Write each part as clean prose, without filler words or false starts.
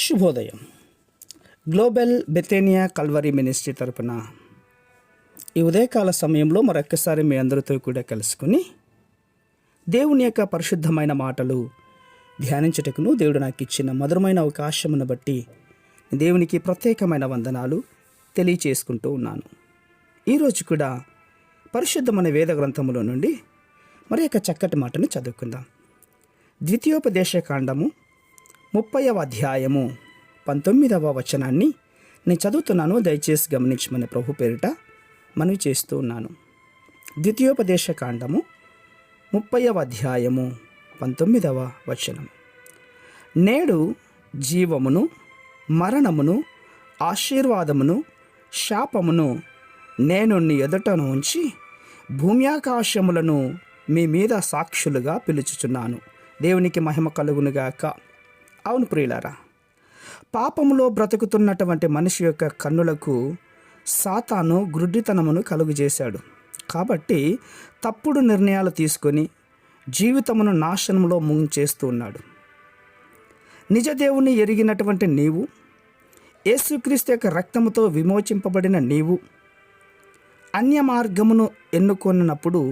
శుభోదయం. Global బెతేనియా Calvary ministry తరపున ఈ ఉదయకాల సమయంలో మరొక్కసారి మీ అందరితో కూడా కలుసుకుని దేవుని యొక్క పరిశుద్ధమైన మాటలు ధ్యానించుటకును దేవుడు నాకు ఇచ్చిన మధురమైన అవకాశమును బట్టి దేవునికి ప్రత్యేకమైన వందనాలు తెలియచేసుకుంటూ ఉన్నాను. ఈరోజు కూడా పరిశుద్ధమైన వేద గ్రంథములో నుండి మరి యొక్క చక్కటి మాటను చదువుకుందాం. ద్వితీయోపదేశ కాండము 30వ అధ్యాయము 19వ వచనాన్ని నేను చదువుతున్నాను. దయచేసి గమనించమని ప్రభు పేరిట మనవి చేస్తూ ఉన్నాను. ద్వితీయోపదేశ కాండము 30వ అధ్యాయము 19వ వచనం. నేడు జీవమును మరణమును ఆశీర్వాదమును శాపమును నేను నీ ఎదుటను ఉంచి భూమ్యాకాశములను మీ మీద సాక్షులుగా పిలుచుచున్నాను. దేవునికి మహిమ కలుగునుగాక. అవును ప్రియులారా, పాపములో బ్రతుకుతున్నటువంటి మనిషి యొక్క కన్నులకు సాతాను గ్రుడ్డితనమును కలుగజేశాడు. కాబట్టి తప్పుడు నిర్ణయాలు తీసుకొని జీవితమును నాశనంలో ముంచేస్తూ ఉన్నాడు. నిజదేవుని ఎరిగినటువంటి నీవు, యేసుక్రీస్తు యొక్క రక్తముతో విమోచింపబడిన నీవు అన్య మార్గమును ఎన్నుకొన్నప్పుడు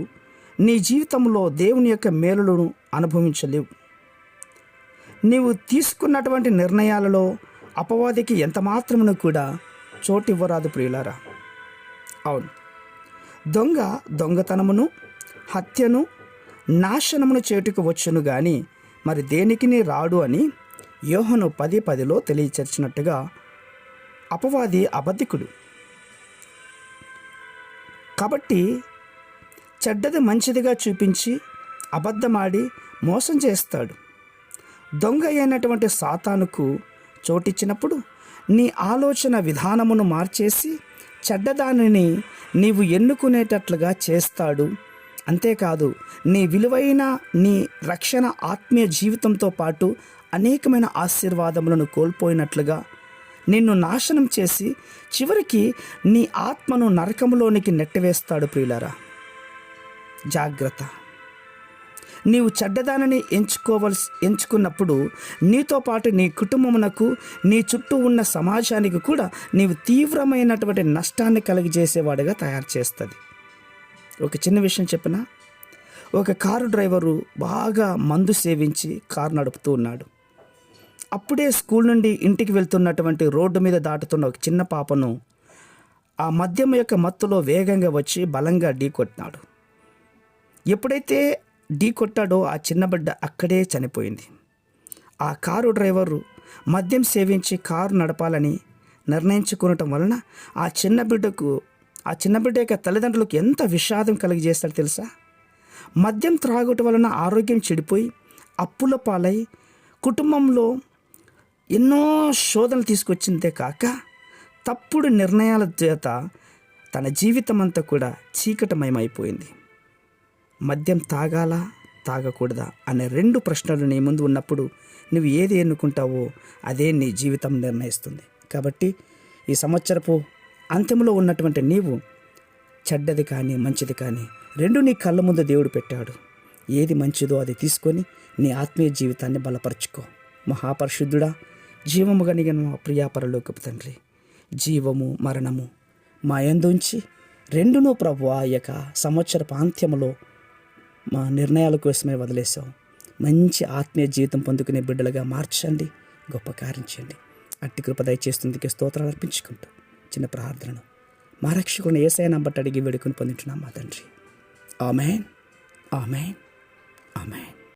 నీ జీవితంలో దేవుని యొక్క మేలులను అనుభవించలేవు. నీవు తీసుకున్నటువంటి నిర్ణయాలలో అపవాదికి ఎంత మాత్రమును కూడా చోటు ఇవ్వరాదు ప్రియులారా. అవును, దొంగ దొంగతనమును హత్యను నాశనమును చేటుకు వచ్చును కానీ మరి దేనికిని రాడు అని యోహను 10:10 తెలియచేర్చినట్టుగా అపవాది అబద్ధికుడు. కాబట్టి చెడ్డది మంచిదిగా చూపించి అబద్ధమాడి మోసం చేస్తాడు. దొంగ అయినటువంటి సాతానుకు చోటిచ్చినప్పుడు నీ ఆలోచన విధానమును మార్చేసి చెడ్డదానిని నీవు ఎన్నుకునేటట్లుగా చేస్తాడు. అంతేకాదు, నీ విలువైన నీ రక్షణ ఆత్మీయ జీవితంతో పాటు అనేకమైన ఆశీర్వాదములను కోల్పోయినట్లుగా నిన్ను నాశనం చేసి చివరికి నీ ఆత్మను నరకములోనికి నెట్టివేస్తాడు. ప్రియులారా, జాగ్రత్త. నీవు చెడ్డదానిని ఎంచుకున్నప్పుడు నీతో పాటు నీ కుటుంబమునకు, నీ చుట్టూ ఉన్న సమాజానికి కూడా నీవు తీవ్రమైనటువంటి నష్టాన్ని కలిగజేసేవాడిగా తయారు చేస్తుంది. ఒక చిన్న విషయం చెప్పిన, ఒక కారు డ్రైవరు బాగా మందు సేవించి కారు నడుపుతూ ఉన్నాడు. అప్పుడే స్కూల్ నుండి ఇంటికి వెళ్తున్నటువంటి రోడ్డు మీద దాటుతున్న ఒక చిన్న పాపను ఆ మద్యం యొక్క మత్తులో వేగంగా వచ్చి బలంగా ఢీకొట్టినాడు. ఎప్పుడైతే ఢీ కొట్టాడో ఆ చిన్న బిడ్డ అక్కడే చనిపోయింది. ఆ కారు డ్రైవరు మద్యం సేవించి కారు నడపాలని నిర్ణయించుకోవటం వలన ఆ చిన్న బిడ్డ యొక్క తల్లిదండ్రులకు ఎంత విషాదం కలిగజేస్తాడో తెలుసా? మద్యం త్రాగటం వలన ఆరోగ్యం చెడిపోయి అప్పుల పాలై కుటుంబంలో ఎన్నో శోధనలు తీసుకొచ్చిందే కాక తప్పుడు నిర్ణయాల చేత తన జీవితం అంతా కూడా చీకటమయమైపోయింది. మద్యం తాగాలా తాగకూడదా అనే 2 ప్రశ్నలు నీ ముందు ఉన్నప్పుడు నువ్వు ఏది ఎన్నుకుంటావో అదే నీ జీవితం నిర్ణయిస్తుంది. కాబట్టి ఈ సంవత్సరపు అంత్యంలో ఉన్నటువంటి నీవు చెడ్డది కానీ మంచిది కానీ 2 నీ కళ్ళ ముందు దేవుడు పెట్టాడు. ఏది మంచిదో అది తీసుకొని నీ ఆత్మీయ జీవితాన్ని బలపరుచుకో. మహాపరిశుద్ధుడా, జీవము కలిగిన మా ప్రియా పరలోకపు తండ్రి, జీవము మరణము మా యందుంచి 2ను ప్రభు ఆ యొక్క సంవత్సరపు అంత్యములో మా నిర్ణయాల కోసమే వదిలేసాం. మంచి ఆత్మీయ జీవితం పొందుకునే బిడ్డలుగా మార్చండి, గొప్ప కార్యం చేయండి. అట్టి కృప దయచేస్తుందికే స్తోత్రాలు అర్పించుకుంటూ చిన్న ప్రార్థనను మా రక్షకుని యేసయ్య నంబట అడిగి వేడుకొని పొందుతున్నాం మా తండ్రి. ఆమేన్, ఆమేన్, ఆమేన్.